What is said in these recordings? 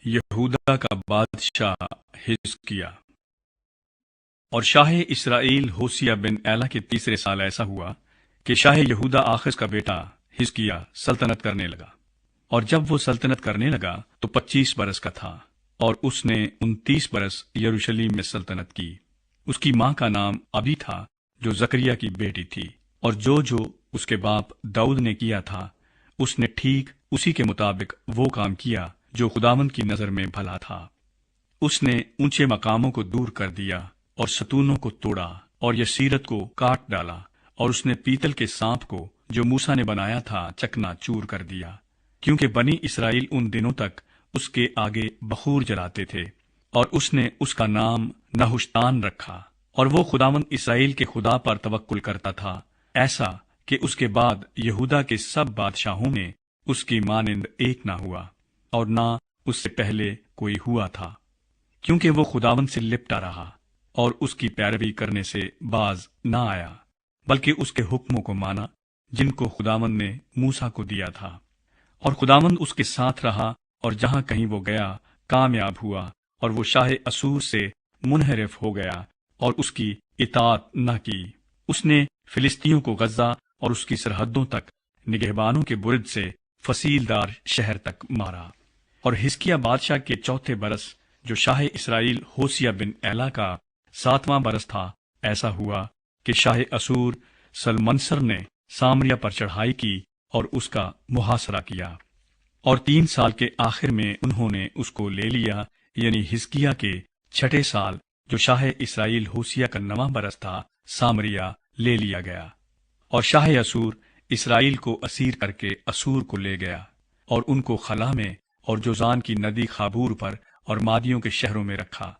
یہودا کا بادشاہ حزقیہ۔ اور شاہ اسرائیل ہوسیہ بن ایلا کے تیسرے سال ایسا ہوا کہ شاہ یہودا آخز کا بیٹا حزقیہ سلطنت کرنے لگا، اور جب وہ سلطنت کرنے لگا تو 25 برس کا تھا، اور اس نے 29 برس یروشلیم میں سلطنت کی۔ اس کی ماں کا نام ابی تھا جو زکریا کی بیٹی تھی، اور جو اس کے باپ داؤد نے کیا تھا اس نے ٹھیک اسی کے مطابق وہ کام کیا جو خداوند کی نظر میں بھلا تھا۔ اس نے اونچے مقاموں کو دور کر دیا اور ستونوں کو توڑا اور یسیرت کو کاٹ ڈالا، اور اس نے پیتل کے سانپ کو جو موسیٰ نے بنایا تھا چکنا چور کر دیا، کیونکہ بنی اسرائیل ان دنوں تک اس کے آگے بخور جلاتے تھے، اور اس نے اس کا نام نحشتان رکھا، اور وہ خداوند اسرائیل کے خدا پر توکل کرتا تھا، ایسا کہ اس کے بعد یہودا کے سب بادشاہوں میں اس کی مانند ایک نہ ہوا، اور نہ اس سے پہلے کوئی ہوا تھا، کیونکہ وہ خداوند سے لپٹا رہا اور اس کی پیروی کرنے سے باز نہ آیا، بلکہ اس کے حکموں کو مانا جن کو خداوند نے موسیٰ کو دیا تھا، اور خداوند اس کے ساتھ رہا، اور جہاں کہیں وہ گیا کامیاب ہوا، اور وہ شاہ اسور سے منحرف ہو گیا اور اس کی اطاعت نہ کی۔ اس نے فلسطینیوں کو غزہ اور اس کی سرحدوں تک نگہبانوں کے برج سے فصیل دار شہر تک مارا۔ اور حزقیہ بادشاہ کے چوتھے برس جو شاہ اسرائیل ہوسیہ بن ایلا کا 7واں برس تھا، ایسا ہوا کہ شاہ اسور سلمنسر نے سامریا پر چڑھائی کی اور اس کا محاصرہ کیا، اور 3 سال کے آخر میں انہوں نے اس کو لے لیا، یعنی حزقیہ کے 6 سال جو شاہ اسرائیل ہوسیہ کا 9واں برس تھا، سامریا لے لیا گیا۔ اور شاہ اسور اسرائیل کو اسیر کر کے اسور کو لے گیا، اور ان کو خلا میں اور جوزان کی ندی خابور پر اور مادیوں کے شہروں میں رکھا،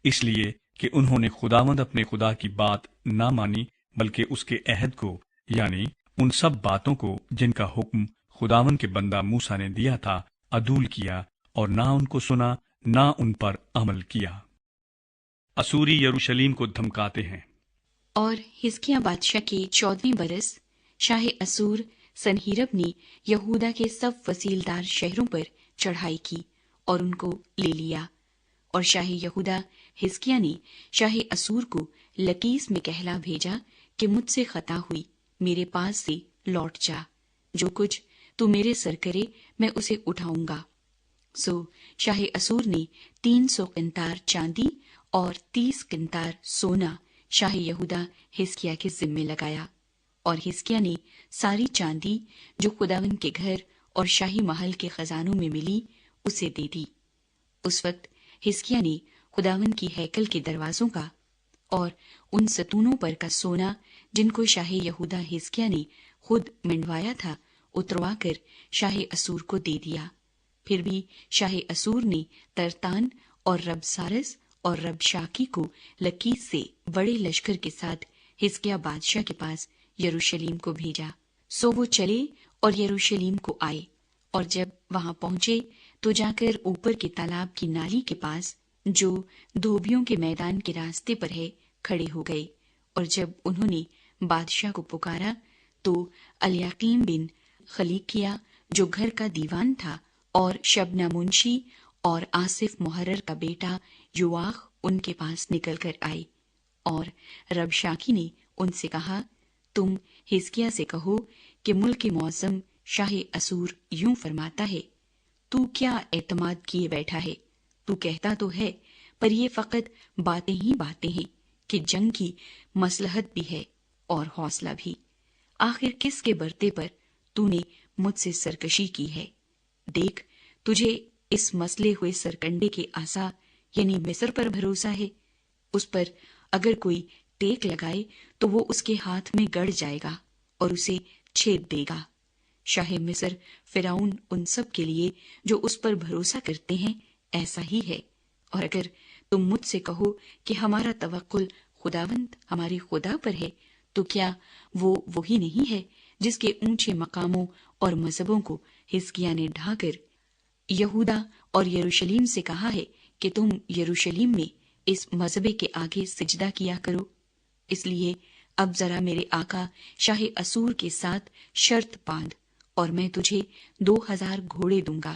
اس لیے کہ انہوں نے خداوند اپنے خدا کی بات نہ مانی، بلکہ اس کے عہد کو، یعنی ان سب باتوں کو جن کا حکم خداوند کے بندہ موسیٰ نے دیا تھا، عدول کیا، اور نہ ان کو سنا نہ ان پر عمل کیا۔ اسوری یروشلیم کو دھمکاتے ہیں۔ اور حزقیہ بادشاہ کے 14ویں برس شاہ اسور سنہیرب نے یہودا کے سب فصیلدار شہروں پر چڑھائی کی اور ان کو لے لیا، اور شاہ یہودا حزقیہ نے شاہ اسور کو لکیس میں کہلا بھیجا کہ مجھ سے خطا ہوئی، میرے پاس سے لوٹ جا، جو کچھ تو میرے سر کرے میں اسے اٹھاؤں گا۔ سو شاہ اسور نے 300 قنطار چاندی اور 30 قنطار سونا شاہ یہودا حزقیہ کے ذمے لگایا، اور حزقیہ نے ساری چاندی جو خداوند کے گھر اور شاہی محل کے خزانوں میں ملی اسے دے دی۔ اس وقت حزقیہ نے خداوند کی ہیکل کے دروازوں کا اور ان ستونوں پر کا سونا جن کو شاہ یہودا حزقیہ نے خود منڈوایا تھا اتروا کر شاہ اسور کو دے دیا۔ پھر بھی شاہ اسور نے ترتان اور رب سارس اور رب شاکی کو لکیس سے بڑے لشکر کے ساتھ حزقیہ بادشاہ کے پاس یروشلیم کو بھیجا۔ سو وہ چلے اور یروشلیم کو آئے، اور جب وہاں پہنچے تو جا کر اوپر کے تالاب کی نالی کے پاس جو دھوبیوں کے میدان کے راستے پر ہے کھڑے ہو گئے، اور جب انہوں نے بادشاہ کو پکارا تو الیاقیم بن خلیقیہ جو گھر کا دیوان تھا، اور شبنا منشی اور آصف محرر کا بیٹا یواخ ان کے پاس نکل کر آئے، اور رب شاکی نے ان سے کہا، تم حزقیہ سے کہو کہ ملک معظم شاہ اسور یوں فرماتا ہے، تو کیا اعتماد کیے بیٹھا ہے؟ تو کہتا تو ہے پر یہ فقط باتیں ہی باتیں ہیں کہ جنگ کی مصلحت بھی ہے اور حوصلہ بھی۔ آخر کس کے برتے پر تو نے مجھ سے سرکشی کی ہے؟ دیکھ، تجھے اس مسلے ہوئے سرکنڈے کے عصا یعنی مصر پر بھروسہ ہے، اس پر اگر کوئی ٹیک لگائے تو وہ اس کے ہاتھ میں گڑ جائے گا اور اسے چھید دے گا۔ شاہ مصر فرعون ان سب کے لیے جو اس پر بھروسہ کرتے ہیں ایسا ہی ہے، اور اگر تم مجھ سے کہو کہ ہمارا توکل خداوند ہمارے خدا پر ہے، تو کیا وہ وہی نہیں ہے جس کے اونچے مقاموں اور مذہبوں کو حزقیہ نے ڈھا کر یہودا اور یروشلیم سے کہا ہے کہ تم یروشلیم میں اس مذہبے کے آگے سجدہ کیا کرو؟ اس لیے اب ذرا میرے آقا شاہ اسور کے ساتھ شرط باندھ، اور میں تجھے 2000 گھوڑے دوں گا